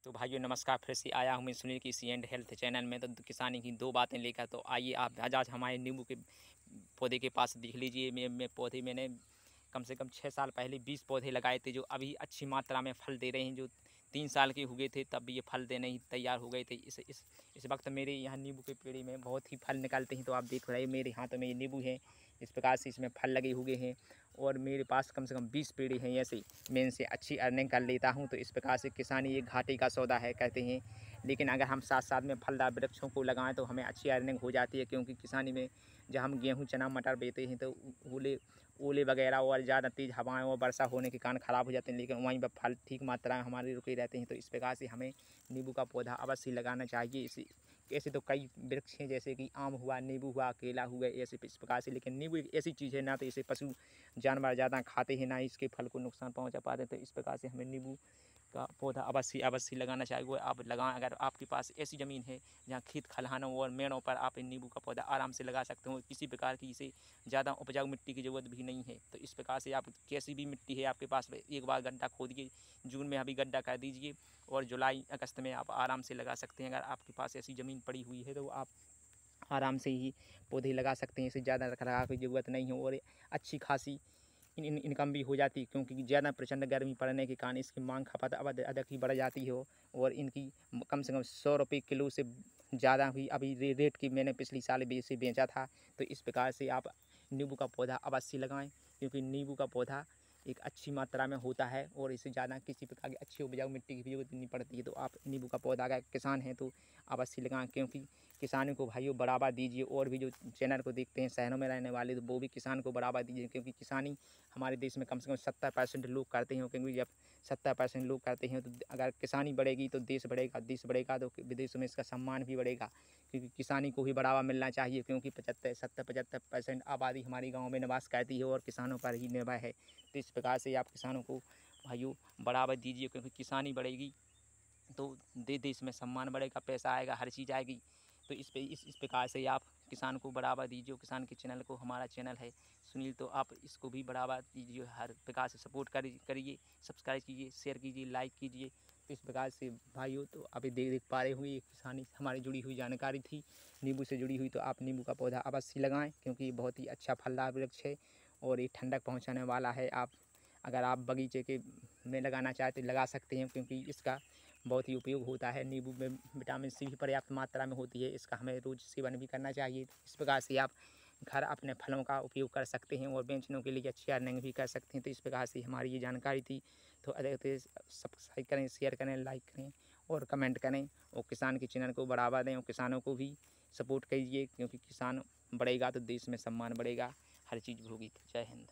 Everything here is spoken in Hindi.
तो भाइयों नमस्कार, फिर से आया हूँ मैं सुनील की सी एंड हेल्थ चैनल में। तो किसानी की दो बातें लेकर तो आइए आप आज हमारे नींबू के पौधे के पास देख लीजिए। पौधे मैंने कम से कम 6 साल पहले 20 पौधे लगाए थे, जो अभी अच्छी मात्रा में फल दे रहे हैं। जो 3 साल के हुए थे तब भी ये फल देने ही तैयार हो गए थे। इस वक्त मेरे यहाँ नींबू के पेड़ में बहुत ही फल निकलते हैं। तो आप देख रहे हैं मेरे हाथों में ये नींबू है, इस प्रकार से इसमें फल लगे हुए हैं। और मेरे पास कम से कम 20 पेड़ हैं। ऐसे मैं इनसे अच्छी अर्निंग कर लेता हूं। तो इस प्रकार से किसानी एक घाटे का सौदा है कहते हैं, लेकिन अगर हम साथ साथ में फलदार वृक्षों को लगाएं तो हमें अच्छी अर्निंग हो जाती है। क्योंकि किसानी में जब हम गेहूं चना मटर बेचते हैं तो ओले वगैरह और ज़्यादा तेज़ हवाएं और वर्षा होने के कारण ख़राब हो जाते हैं, लेकिन वहीं पर फल ठीक मात्रा में हमारे रुके रहते हैं। तो इस प्रकार से हमें नींबू का पौधा अवश्य लगाना चाहिए। ऐसे तो कई वृक्ष हैं, जैसे कि आम हुआ, नींबू हुआ, केला हुआ, ऐसे इस प्रकार से। लेकिन नींबू एक ऐसी चीज़ है, ना तो इसे पशु जानवर ज़्यादा खाते हैं, ना इसके फल को नुकसान पहुंचा पाते। तो इस प्रकार से हमें नींबू का पौधा अवश्य लगाना चाहिए। वो आप लगाएं। अगर आपके पास ऐसी ज़मीन है जहाँ खेत खलिहानों और मेड़ों पर आप नींबू का पौधा आराम से लगा सकते हो। किसी प्रकार की इसे ज़्यादा उपजाऊ मिट्टी की ज़रूरत भी नहीं है। तो इस प्रकार से आप कैसी भी मिट्टी है आपके पास, एक बार गड्ढा खोदिए, जून में अभी गड्ढा कर दीजिए और जुलाई अगस्त में आप आराम से लगा सकते हैं। अगर आपके पास ऐसी ज़मीन पड़ी हुई है तो आप आराम से ही पौधे लगा सकते हैं। इसे ज़्यादा रखरखाव की ज़रूरत नहीं है और अच्छी खासी इनकम भी हो जाती है। क्योंकि ज़्यादा प्रचंड गर्मी पड़ने के कारण इसकी मांग खपत अधिक ही बढ़ जाती है। और इनकी कम से कम 100 रुपये किलो से ज़्यादा हुई अभी रेट की मैंने पिछली साल भी इसे बेचा था। तो इस प्रकार से आप नींबू का पौधा अवश्य लगाएं, क्योंकि नींबू का पौधा एक अच्छी मात्रा में होता है और इसे ज़्यादा किसी प्रकार की अच्छी उपजाऊ मिट्टी की भी जरूरत नहीं पड़ती है। तो आप नींबू का पौधा अगर किसान हैं तो अवश्य लगाएं, क्योंकि किसानों को भाइयों बढ़ावा दीजिए। और भी जो चैनल को देखते हैं शहरों में रहने वाले, तो वो भी किसान को बढ़ावा दीजिए। क्योंकि किसानी हमारे देश में कम से कम 70% लोग करते हैं। क्योंकि जब 70% लोग करते हैं तो अगर किसानी बढ़ेगी तो देश बढ़ेगा, देश बढ़ेगा तो विदेशों में इसका सम्मान भी बढ़ेगा। क्योंकि किसानी को भी बढ़ावा मिलना चाहिए। क्योंकि 75% आबादी हमारे गाँव में निवास करती है और किसानों पर ही निर्भर है। तो इस प्रकार से आप किसानों को भाइयों बढ़ावा दीजिए। क्योंकि किसानी बढ़ेगी तो देश में सम्मान बढ़ेगा, पैसा आएगा, हर चीज़ आएगी। तो इस प्रकार से आप किसान को बढ़ावा दीजिए। किसान के चैनल को, हमारा चैनल है सुनील, तो आप इसको भी बढ़ावा दीजिए। हर प्रकार से सपोर्ट करिए, सब्सक्राइब कीजिए, शेयर कीजिए, लाइक कीजिए। तो इस प्रकार से भाइयों तो अभी देख पा रहे हुए किसानी हमारी जुड़ी हुई जानकारी थी नींबू से जुड़ी हुई। तो आप नींबू का पौधा अवश्य लगाएं, क्योंकि ये बहुत ही अच्छा फलदार वृक्ष है और ये ठंडक पहुँचाने वाला है। अगर आप बगीचे के में लगाना चाहते लगा सकते हैं, क्योंकि इसका बहुत ही उपयोग होता है। नींबू में विटामिन सी भी पर्याप्त मात्रा में होती है। इसका हमें रोज़ सेवन भी करना चाहिए। इस प्रकार से आप घर अपने फलों का उपयोग कर सकते हैं और बेचने के लिए अच्छी अर्निंग भी कर सकते हैं। तो इस प्रकार से हमारी ये जानकारी थी। तो अधिक से सब्सक्राइब करें, शेयर करें, लाइक करें और कमेंट करें और किसान के चैनल को बढ़ावा दें और किसानों को भी सपोर्ट कीजिए। क्योंकि किसान बढ़ेगा तो देश में सम्मान बढ़ेगा, हर चीज़ होगी। जय हिंद।